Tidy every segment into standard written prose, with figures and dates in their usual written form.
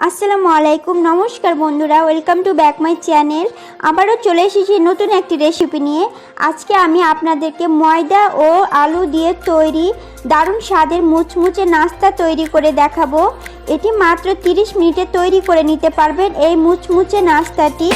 আসসালামু আলাইকুম, নমস্কার বন্ধুরা, welcome to back my channel. আবারও চলে এসেছি নতুন একটি রেসিপি নিয়ে। আজকে আমি আপনাদেরকে ময়দা ও আলু দিয়ে তৈরি দারুণ স্বাদের মুচমুচে নাস্তা তৈরি করে দেখাবো। এটি মাত্র 30 মিনিটে তৈরি করে নিতে পারবেন এই মুচমুচে নাস্তাটি।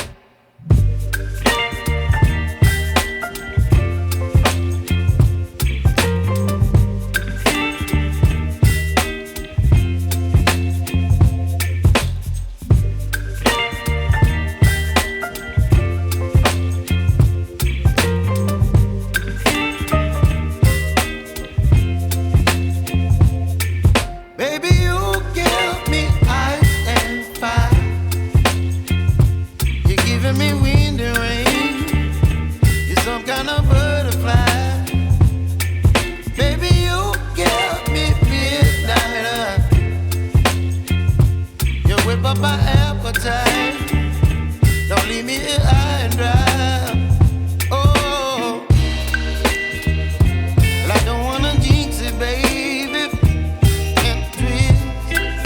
My appetite, don't leave me here high and dry. Oh, well, I don't wanna jinx it, baby, and twist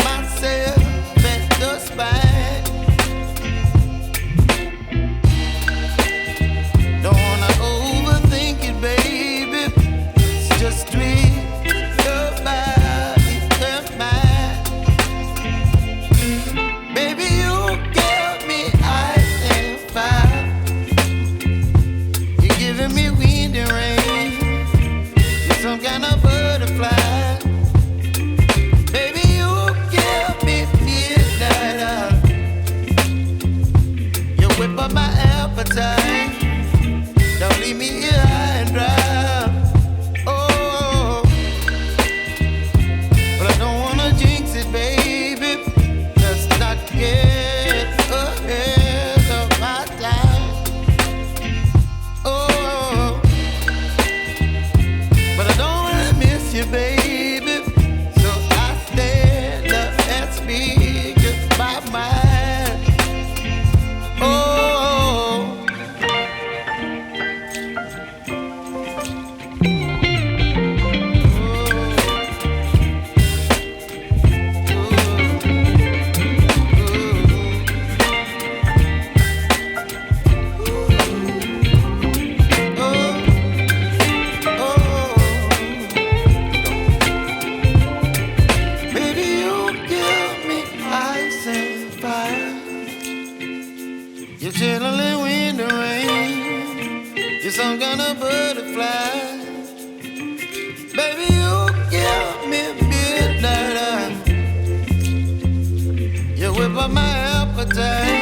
myself at the spine. Don't wanna overthink it, baby. It's just twist your body and mine. Baby, you give me ice and fire. You're giving me wind and rain. You're some kind of butterfly. Baby, you give me midnight. You whip up my appetite. Don't leave me here high and dry. Oh, but I don't wanna jinx it, baby. Not get ahead of my time. Oh, but I don't wanna miss you, baby. So I stand up and speak my mind. Oh. You're chilling wind and rain. You're some kind of butterfly. Baby, you give me midnight. You whip up my appetite.